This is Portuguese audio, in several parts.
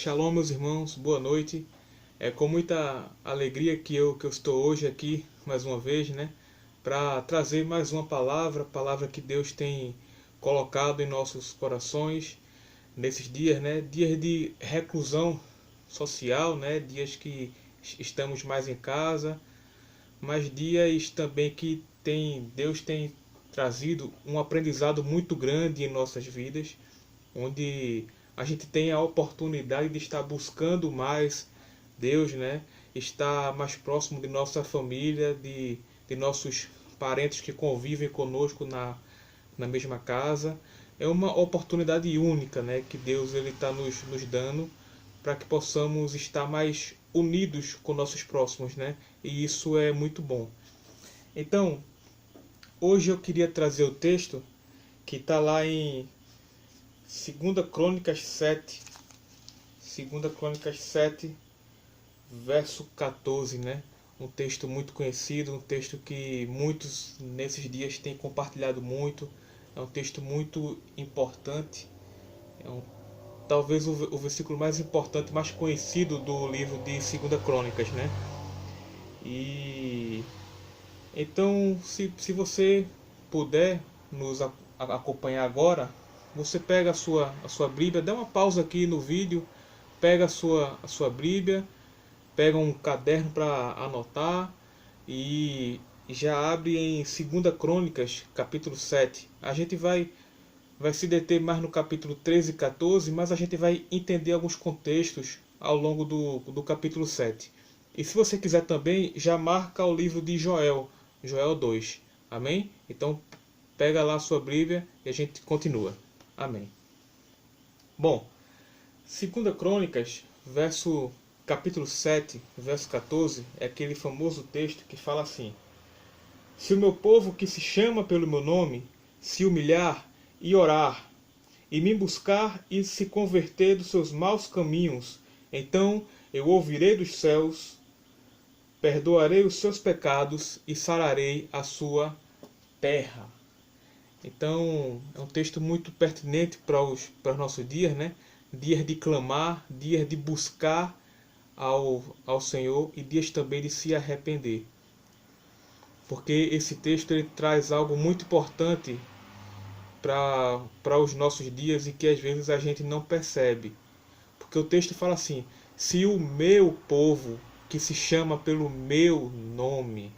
Shalom, meus irmãos, boa noite. É com muita alegria que eu estou hoje aqui, mais uma vez, né? Para trazer mais uma palavra que Deus tem colocado em nossos corações nesses dias, né? Dias de reclusão social, né? Dias que estamos mais em casa, mas dias também que Deus tem trazido um aprendizado muito grande em nossas vidas, onde a gente tem a oportunidade de estar buscando mais Deus, né? Estar mais próximo de nossa família, de nossos parentes que convivem conosco na mesma casa. É uma oportunidade única, né? Que Deus está nos dando para que possamos estar mais unidos com nossos próximos, né? E isso é muito bom. Então, hoje eu queria trazer o texto que está lá em 2 Crônicas 7, 2 Crônicas 7, verso 14, né? Um texto muito conhecido, um texto que muitos nesses dias têm compartilhado muito. É um texto muito importante. Talvez o versículo mais importante, mais conhecido do livro de 2 Crônicas, né? E então, se você puder nos acompanhar agora, você pega a sua Bíblia, dá uma pausa aqui no vídeo, pega a sua Bíblia, pega um caderno para anotar e já abre em 2 Crônicas, capítulo 7. A gente vai se deter mais no capítulo 13 e 14, mas a gente vai entender alguns contextos ao longo do capítulo 7. E se você quiser também, já marca o livro de Joel 2. Amém? Então, pega lá a sua Bíblia e a gente continua. Amém. Bom, 2 Crônicas, capítulo 7, verso 14, é aquele famoso texto que fala assim: Se o meu povo que se chama pelo meu nome se humilhar e orar, e me buscar e se converter dos seus maus caminhos, então eu ouvirei dos céus, perdoarei os seus pecados e sararei a sua terra. Então, é um texto muito pertinente para os nossos dias, né? Dias de clamar, dias de buscar ao Senhor e dias também de se arrepender. Porque esse texto ele traz algo muito importante para os nossos dias e que às vezes a gente não percebe. Porque o texto fala assim: se o meu povo, que se chama pelo meu nome.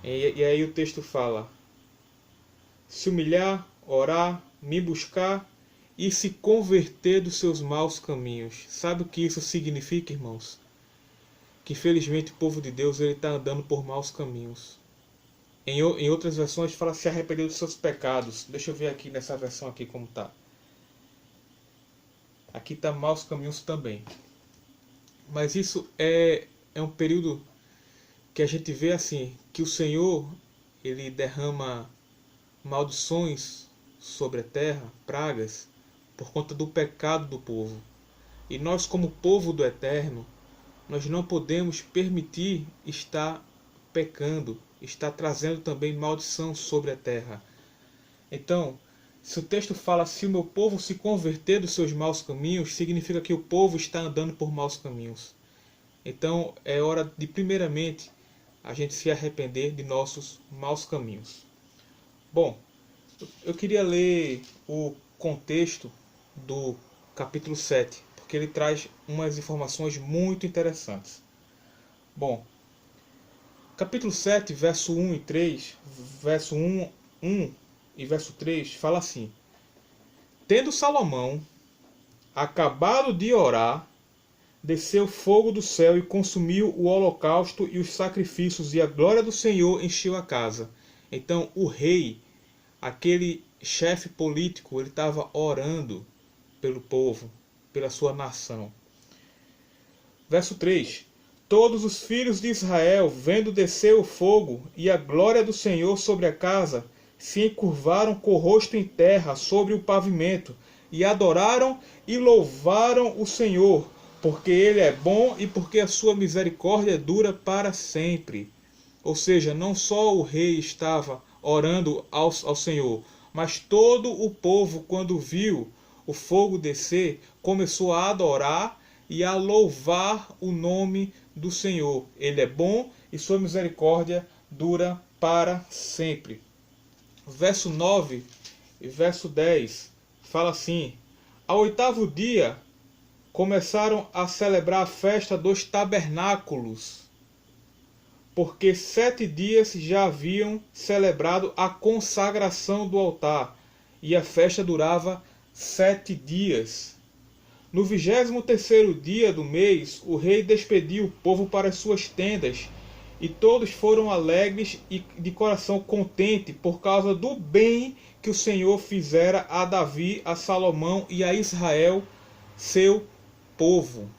E aí o texto fala: se humilhar, orar, me buscar e se converter dos seus maus caminhos. Sabe o que isso significa, irmãos? Que felizmente o povo de Deus está andando por maus caminhos. Em outras versões fala se arrepender dos seus pecados. Deixa eu ver aqui nessa versão aqui como está. Aqui está maus caminhos também. Mas isso é um período que a gente vê assim, que o Senhor ele derrama maldições sobre a terra, pragas, por conta do pecado do povo. E nós, como povo do Eterno, nós não podemos permitir estar pecando, estar trazendo também maldição sobre a terra. Então, se o texto fala se o meu povo se converter dos seus maus caminhos, significa que o povo está andando por maus caminhos. Então, é hora de primeiramente a gente se arrepender de nossos maus caminhos. Bom, eu queria ler o contexto do capítulo 7, porque ele traz umas informações muito interessantes. Bom, capítulo 7, verso 1 e 3, verso 1 e verso 3, fala assim: Tendo Salomão acabado de orar, desceu fogo do céu e consumiu o holocausto e os sacrifícios, e a glória do Senhor encheu a casa. Então o rei, aquele chefe político, ele estava orando pelo povo, pela sua nação. Verso 3: Todos os filhos de Israel, vendo descer o fogo e a glória do Senhor sobre a casa, se encurvaram com o rosto em terra sobre o pavimento, e adoraram e louvaram o Senhor, porque Ele é bom e porque a sua misericórdia dura para sempre. Ou seja, não só o rei estava orando ao Senhor, mas todo o povo, quando viu o fogo descer, começou a adorar e a louvar o nome do Senhor. Ele é bom e sua misericórdia dura para sempre. Verso 9 e verso 10 fala assim: ao 8º dia começaram a celebrar a festa dos tabernáculos, porque 7 dias já haviam celebrado a consagração do altar, e a festa durava 7 dias. No 23º dia do mês, o rei despediu o povo para as suas tendas, e todos foram alegres e de coração contente por causa do bem que o Senhor fizera a Davi, a Salomão e a Israel, seu povo.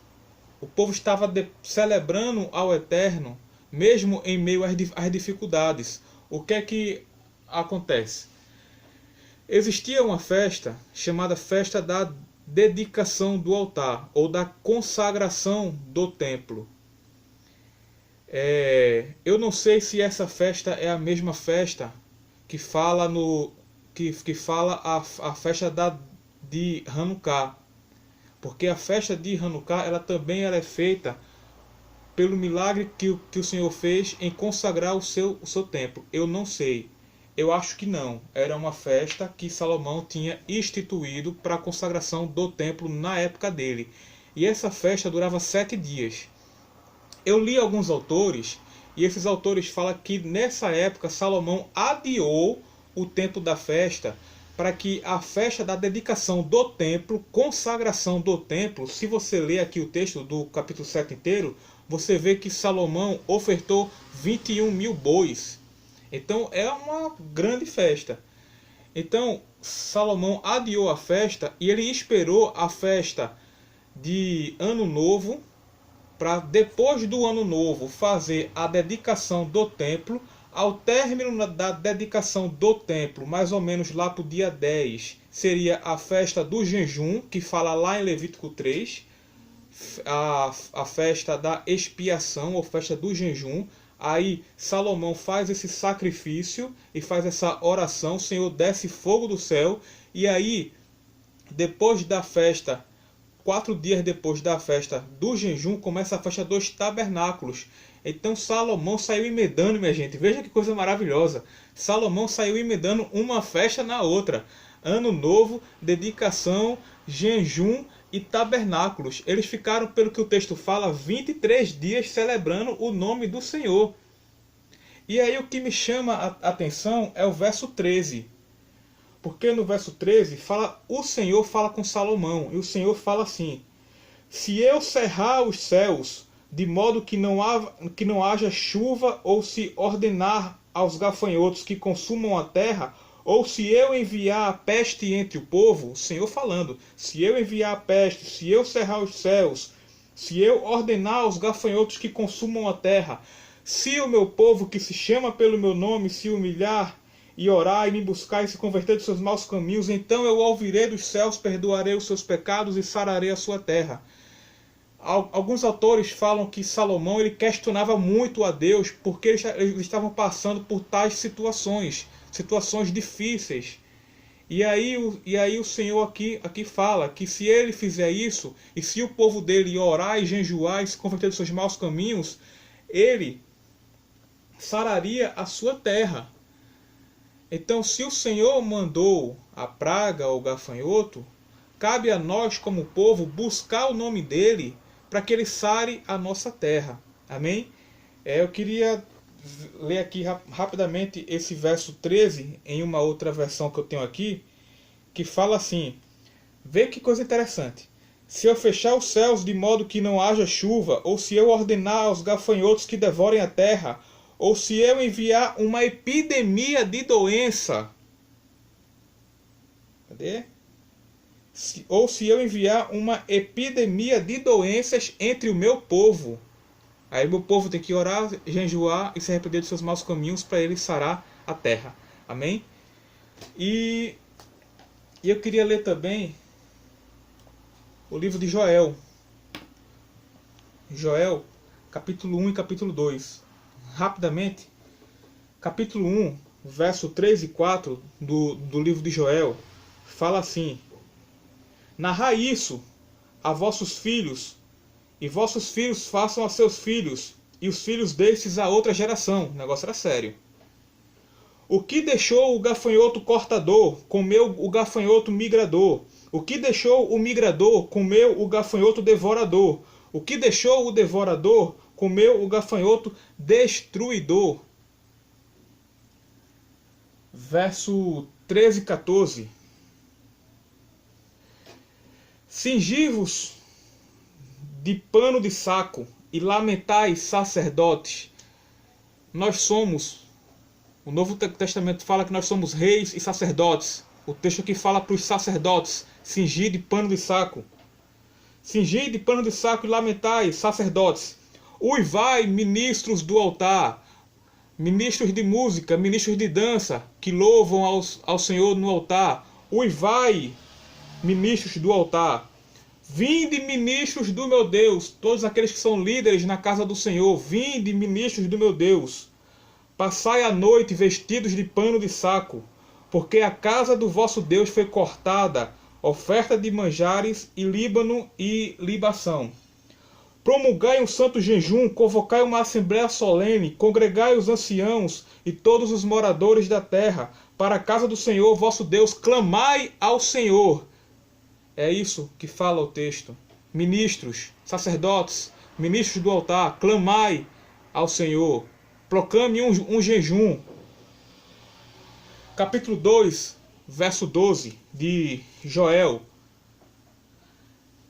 O povo estava celebrando ao Eterno, mesmo em meio às dificuldades. O que é que acontece? Existia uma festa chamada Festa da Dedicação do Altar, ou da Consagração do Templo. Eu não sei se essa festa é a mesma festa que fala a festa de Hanukkah, porque a festa de Hanukkah ela também é feita pelo milagre que o Senhor fez em consagrar o seu templo. Eu não sei, eu acho que não. Era uma festa que Salomão tinha instituído para a consagração do templo na época dele, e essa festa durava 7 dias. Eu li alguns autores, e esses autores falam que nessa época Salomão adiou o tempo da festa para que a festa da dedicação do templo, consagração do templo, se você ler aqui o texto do capítulo 7 inteiro, você vê que Salomão ofertou 21.000 bois. Então é uma grande festa. Então Salomão adiou a festa e ele esperou a festa de Ano Novo, para depois do Ano Novo fazer a dedicação do templo. Ao término da dedicação do templo, mais ou menos lá para o dia 10, seria a festa do jejum, que fala lá em Levítico 3, a festa da expiação, ou festa do jejum. Aí Salomão faz esse sacrifício e faz essa oração, o Senhor desce fogo do céu, e aí, depois da festa, 4 dias depois da festa do jejum, começa a festa dos tabernáculos. Então Salomão saiu emendando, minha gente. Veja que coisa maravilhosa. Salomão saiu emendando uma festa na outra. Ano Novo, dedicação, jejum e tabernáculos. Eles ficaram, pelo que o texto fala, 23 dias celebrando o nome do Senhor. E aí o que me chama a atenção é o verso 13. Porque no verso 13 o Senhor fala com Salomão. E o Senhor fala assim: se eu cerrar os céus de modo que não haja chuva, ou se ordenar aos gafanhotos que consumam a terra, ou se eu enviar a peste entre o povo, o Senhor falando, se eu enviar a peste, se eu cerrar os céus, se eu ordenar aos gafanhotos que consumam a terra, se o meu povo que se chama pelo meu nome se humilhar e orar e me buscar e se converter dos seus maus caminhos, então eu ouvirei dos céus, perdoarei os seus pecados e sararei a sua terra. Alguns autores falam que Salomão ele questionava muito a Deus porque eles estavam passando por tais situações difíceis. E aí o Senhor aqui fala que se ele fizer isso, e se o povo dele orar e jejuar e se converter dos seus maus caminhos, ele sararia a sua terra. Então, se o Senhor mandou a praga ou o gafanhoto, cabe a nós como povo buscar o nome dele para que ele sare a nossa terra. Amém? Eu queria ler aqui rapidamente esse verso 13 em uma outra versão que eu tenho aqui, que fala assim: vê que coisa interessante. Se eu fechar os céus de modo que não haja chuva, ou se eu ordenar aos gafanhotos que devorem a terra, ou se eu enviar uma epidemia de doença. Cadê? Ou se eu enviar uma epidemia de doenças entre o meu povo. Aí meu povo tem que orar, jejuar e se arrepender dos seus maus caminhos para ele sarar a terra. Amém? E eu queria ler também o livro de Joel. Joel, capítulo 1 e capítulo 2. Rapidamente, capítulo 1, verso 3 e 4 do livro de Joel, fala assim: Narrai isso a vossos filhos, e vossos filhos façam a seus filhos, e os filhos destes a outra geração. O negócio era sério. O que deixou o gafanhoto cortador, comeu o gafanhoto migrador. O que deixou o migrador, comeu o gafanhoto devorador. O que deixou o devorador, comeu o gafanhoto destruidor. Verso 13 e 14. Cingi-vos de pano de saco e lamentai, sacerdotes. Nós somos, o Novo Testamento fala que nós somos reis e sacerdotes. O texto aqui fala para os sacerdotes, cingir de pano de saco. Cingir de pano de saco e lamentai, sacerdotes. Uivai, ministros do altar, ministros de música, ministros de dança, que louvam ao Senhor no altar. Uivai, ministros do altar. Vinde, ministros do meu Deus, todos aqueles que são líderes na casa do Senhor. Vinde, ministros do meu Deus. Passai a noite vestidos de pano de saco, porque a casa do vosso Deus foi cortada, oferta de manjares e líbano e libação. Promulgai um santo jejum, convocai uma assembléia solene, congregai os anciãos e todos os moradores da terra, para a casa do Senhor vosso Deus, clamai ao Senhor. É isso que fala o texto. Ministros, sacerdotes, ministros do altar, clamai ao Senhor. Proclame um jejum. Capítulo 2, verso 12 de Joel.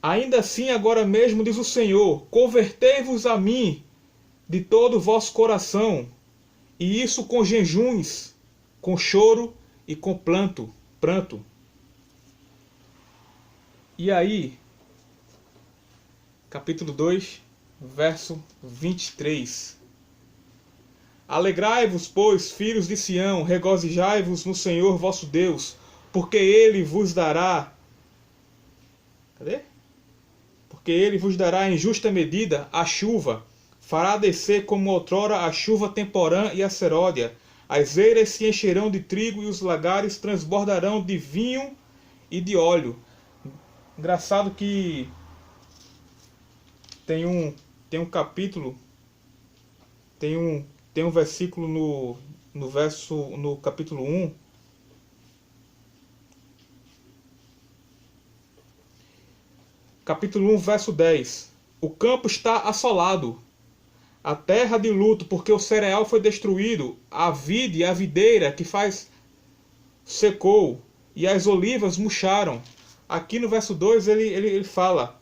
Ainda assim, agora mesmo, diz o Senhor, convertei-vos a mim de todo o vosso coração, e isso com jejuns, com choro e com pranto. E aí, capítulo 2, verso 23. Alegrai-vos, pois, filhos de Sião, regozijai-vos no Senhor vosso Deus, porque Ele vos dará... Porque Ele vos dará em justa medida a chuva, fará descer como outrora a chuva temporã e a seródia. As eiras se encherão de trigo e os lagares transbordarão de vinho e de óleo. Engraçado que tem um capítulo, tem um versículo no capítulo 1, capítulo 1, verso 10. O campo está assolado, a terra de luto, porque o cereal foi destruído, a vide e a videira que faz secou, e as olivas murcharam. Aqui no verso 2 ele fala,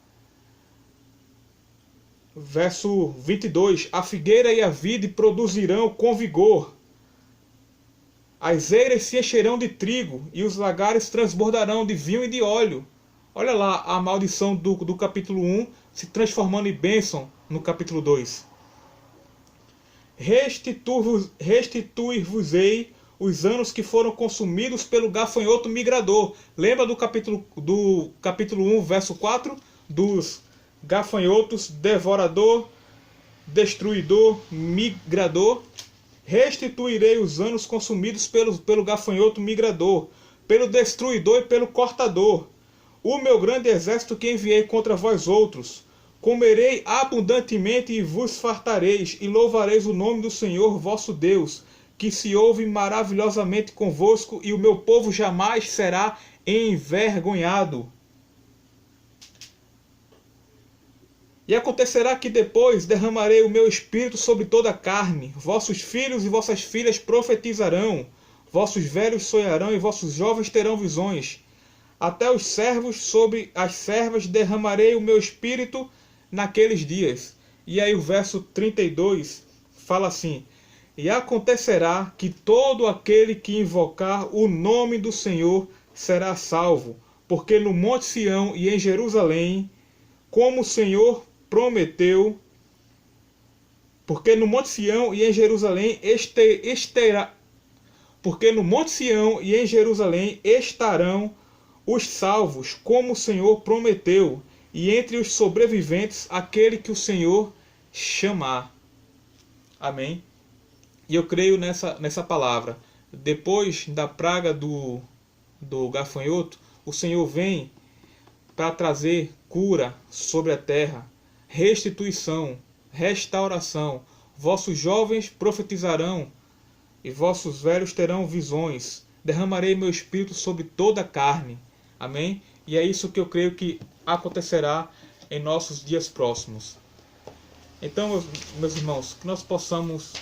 verso 22, a figueira e a vide produzirão com vigor, as eiras se encherão de trigo, e os lagares transbordarão de vinho e de óleo. Olha lá a maldição do capítulo 1 se transformando em bênção no capítulo 2. Restituir-vos-ei os anos que foram consumidos pelo gafanhoto migrador. Lembra do capítulo 1, verso 4? Dos gafanhotos devorador, destruidor, migrador. Restituirei os anos consumidos pelo gafanhoto migrador, pelo destruidor e pelo cortador. O meu grande exército que enviei contra vós outros. Comerei abundantemente e vos fartareis, e louvareis o nome do Senhor vosso Deus, que se ouve maravilhosamente convosco, e o meu povo jamais será envergonhado. E acontecerá que depois derramarei o meu espírito sobre toda a carne. Vossos filhos e vossas filhas profetizarão, vossos velhos sonharão e vossos jovens terão visões. Até os servos sobre as servas derramarei o meu espírito naqueles dias. E aí o verso 32 fala assim: e acontecerá que todo aquele que invocar o nome do Senhor será salvo, porque no Monte Sião e em Jerusalém, como o Senhor prometeu, porque no Monte Sião e em Jerusalém estarão os salvos, como o Senhor prometeu, e entre os sobreviventes aquele que o Senhor chamar. Amém? E eu creio nessa palavra. Depois da praga do gafanhoto, o Senhor vem para trazer cura sobre a terra, restituição, restauração. Vossos jovens profetizarão e vossos velhos terão visões. Derramarei meu espírito sobre toda a carne. Amém? E é isso que eu creio que acontecerá em nossos dias próximos. Então, meus irmãos, que nós possamos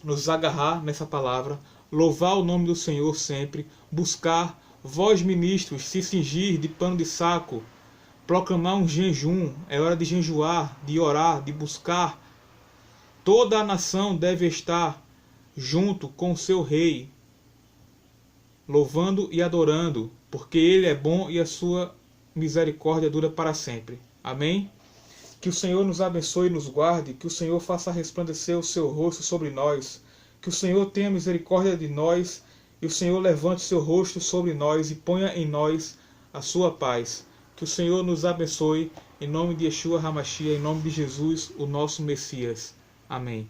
nos agarrar nessa palavra, louvar o nome do Senhor sempre, buscar, vós ministros, se cingir de pano de saco, proclamar um jejum, é hora de jejuar, de orar, de buscar. Toda a nação deve estar junto com o seu rei, louvando e adorando, porque ele é bom e a sua misericórdia dura para sempre. Amém? Que o Senhor nos abençoe e nos guarde, que o Senhor faça resplandecer o seu rosto sobre nós, que o Senhor tenha misericórdia de nós e o Senhor levante o seu rosto sobre nós e ponha em nós a sua paz. Que o Senhor nos abençoe, em nome de Yeshua HaMashiach, em nome de Jesus, o nosso Messias. Amém.